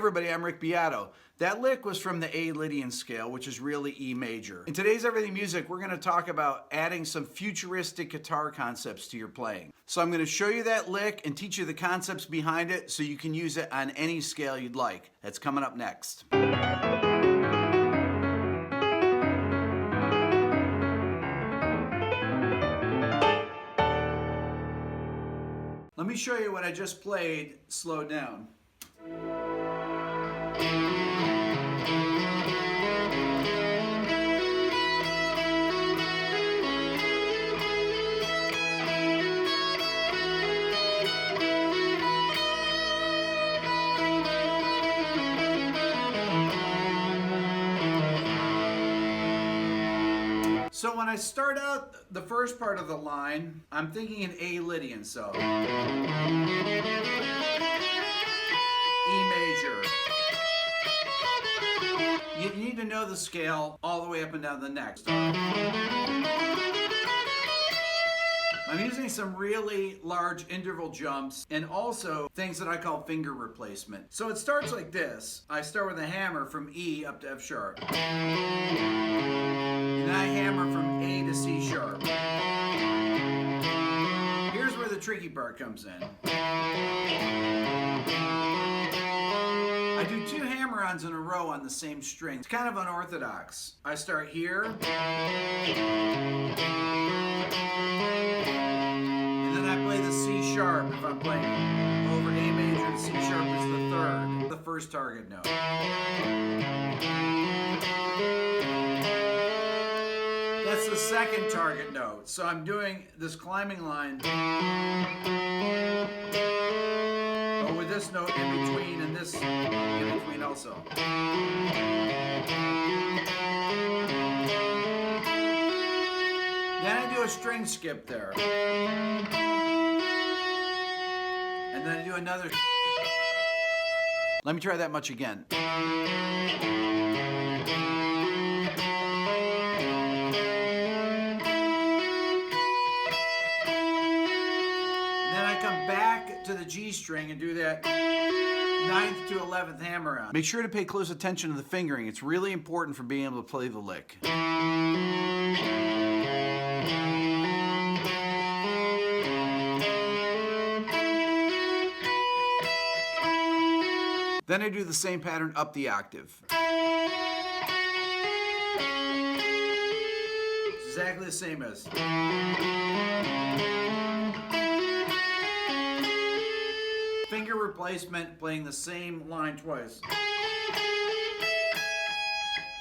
everybody, I'm Rick Beato. That lick was from the A Lydian scale, which is really E major. In today's Everything Music, we're going to talk about adding some futuristic guitar concepts to your playing. So I'm going to show you that lick and teach you the concepts behind it so you can use it on any scale you'd like. That's coming up next. Let me show you what I just played slowed down. So when I start out the first part of the line, I'm thinking in A Lydian, so E major. You need to know the scale all the way up and down the next. I'm using some really large interval jumps and also things that I call finger replacement. So it starts like this. I start with a hammer from E up to F sharp. And then I hammer from A to C sharp. Here's where the tricky part comes in. I do two hammer-ons in a row on the same string. It's kind of unorthodox. I start here. And then I play the C sharp if I'm playing over A major, and C sharp is the third, the first target note. That's the second target note. So I'm doing this climbing line, but with this note in between and this in between also. Then I do a string skip there. And then I do another. Let me try that much again. Back to the G string and do that 9th to 11th hammer on. Make sure to pay close attention to the fingering. It's really important for being able to play the lick. Then I do the same pattern up the octave. It's exactly the same as. Finger replacement, playing the same line twice.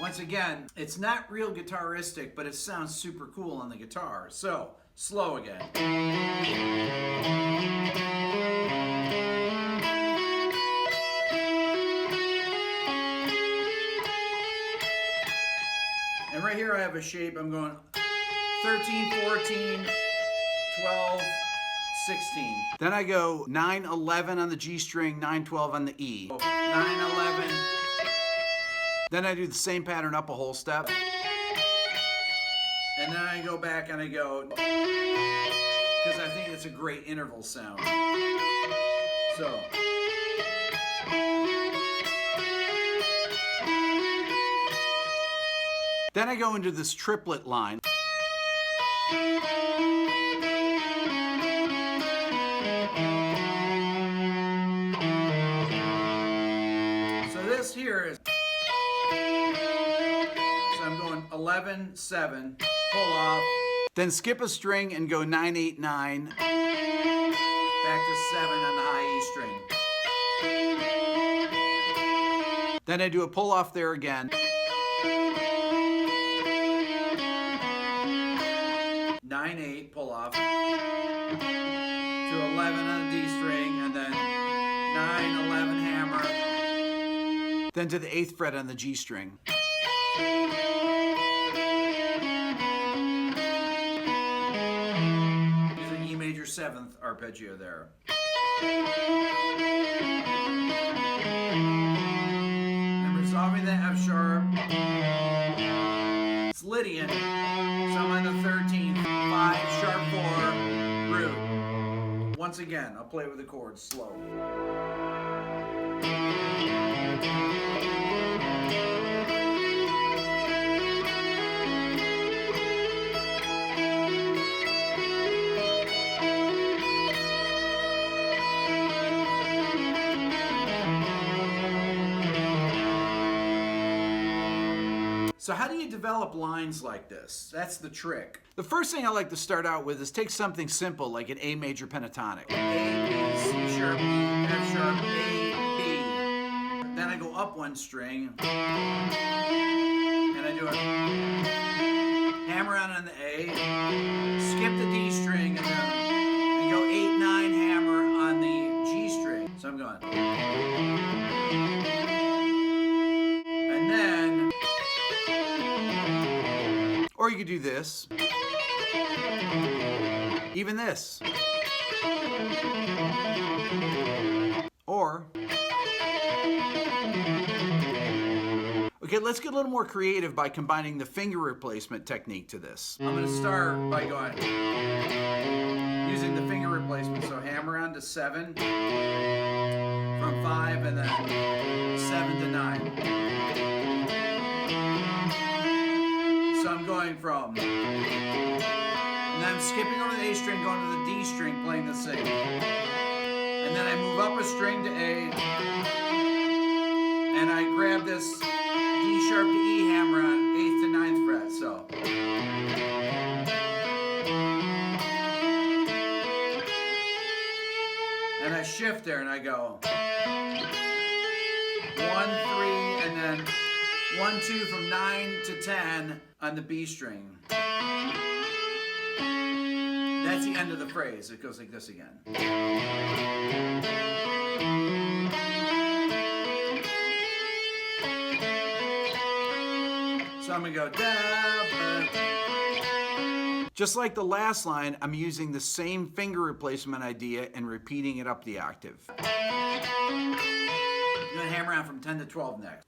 Once again, it's not real guitaristic, but it sounds super cool on the guitar. So, slow again. And right here I have a shape. I'm going 13, 14, 12, 16. Then I go 9, 11 on the G string, 9, 12 on the E. 9, 11. Then I do the same pattern up a whole step. And then I go back and I go, because I think it's a great interval sound. So. Then I go into this triplet line. This here is, so I'm going 11, 7, pull off, then skip a string and go 9, 8, 9, back to 7 on the high E string. Then I do a pull off there again. 9, 8, pull off, to 11 on the D string, and then 9, 11 hammer. Then to the 8th fret on the G string. There's an E major 7th arpeggio there. And resolving the F sharp. It's Lydian, so I'm on the 13th, 5, sharp 4, root. Once again, I'll play with the chords slow. So how do you develop lines like this? That's the trick. The first thing I like to start out with is take something simple like an A major pentatonic. A, B, C sharp, E, F sharp, A, B. Then I go up one string, and I do a hammer on the A, skip the D string, and then go 8, 9 hammer on the G string. So I'm going. And then, or you could do this. Even this. Or, okay, let's get a little more creative by combining the finger replacement technique to this. I'm going to start by going, using the finger replacement. So hammer on to 7, from 5, and then 7 to 9. So I'm going from, and then I'm skipping over the A string, going to the D string, playing the same. And then I move up a string to A, and I grab this D sharp to E hammer on 8th to 9th fret, so. And I shift there and I go 1, 3, and then 1, 2 from 9 to 10 on the B string. That's the end of the phrase. It goes like this again. So I'm going to go da, ba. Just like the last line, I'm using the same finger replacement idea and repeating it up the octave. I'm going to hammer on from 10 to 12 next.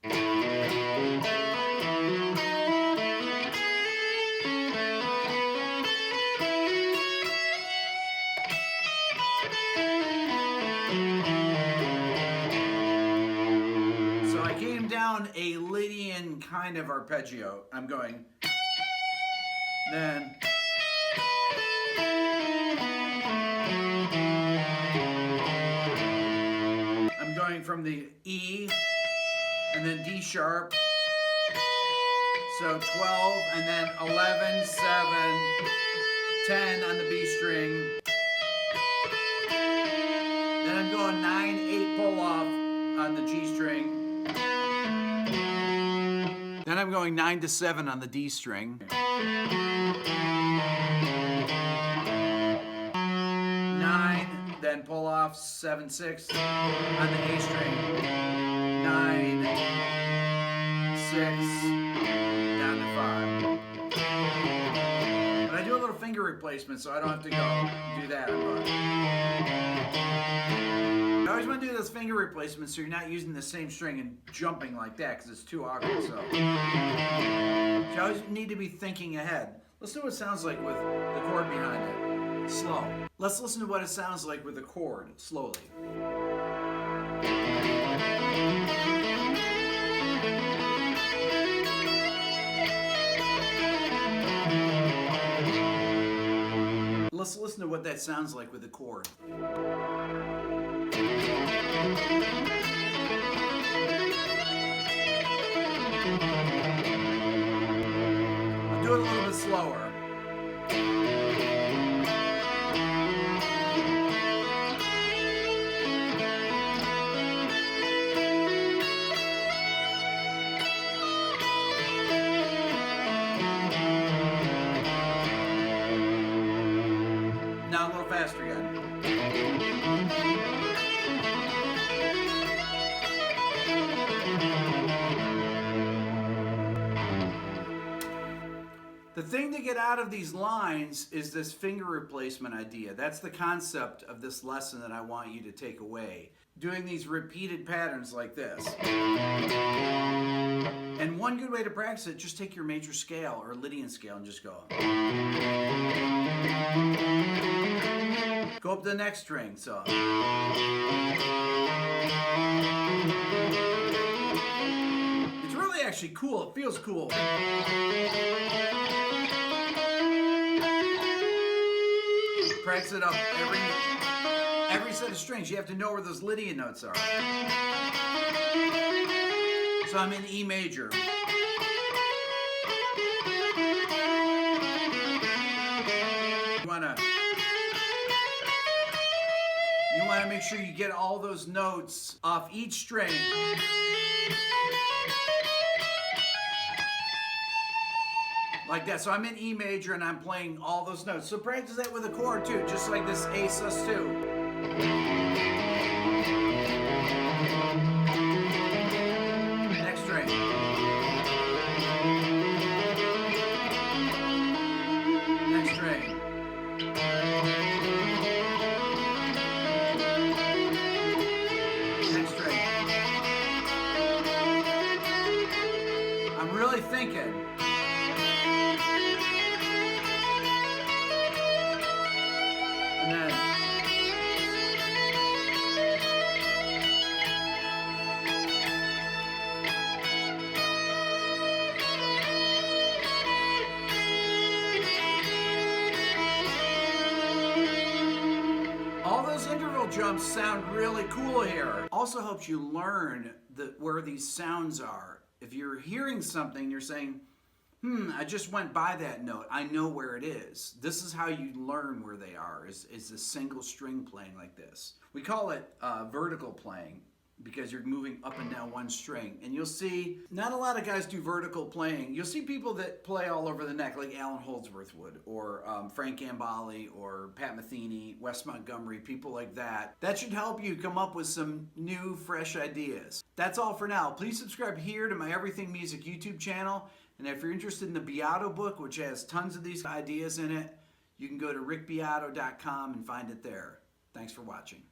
So I came down a Lydian kind of arpeggio. I'm going, then, I'm going from the E, and then D sharp, so 12, and then 11, 7, 10 on the B string. Then I'm going 9, 8 pull off on the G string. Then I'm going 9 to 7 on the D string. 9, then pull off 7, 6 on the A string. 9, 6, down to 5. But I do a little finger replacement, so I don't have to go do that. I always want to do those finger replacements so you're not using the same string and jumping like that because it's too awkward. So you always need to be thinking ahead. Let's do what it sounds like with the chord behind it. Slow. Let's listen to what it sounds like with the chord slowly. Let's listen to what that sounds like with the chord. I'll do it a little bit slower. Now a little faster again. The thing to get out of these lines is this finger replacement idea. That's the concept of this lesson that I want you to take away. doing these repeated patterns like this. And one good way to practice it, just take your major scale or Lydian scale and just go. Go up to the next string, so. It's really actually cool, it feels cool. Practice it up every set of strings. You have to know where those Lydian notes are. So I'm in E major. You want to make sure you get all those notes off each string. Like that. So I'm in E major and I'm playing all those notes. So practice that with a chord too, just like this A sus2. Next string. Next string. Next string. I'm really thinking. And then all those interval jumps sound really cool here. Also helps you learn where these sounds are. If you're hearing something, you're saying, I just went by that note. I know where it is. This is how you learn where they are, is a single string playing like this. We call it vertical playing because you're moving up and down one string. And you'll see, not a lot of guys do vertical playing. You'll see people that play all over the neck, like Alan Holdsworth would, or Frank Gambale, or Pat Metheny, Wes Montgomery, people like that. That should help you come up with some new, fresh ideas. That's all for now. Please subscribe here to my Everything Music YouTube channel. And if you're interested in the Beato book, which has tons of these ideas in it, you can go to rickbeato.com and find it there. Thanks for watching.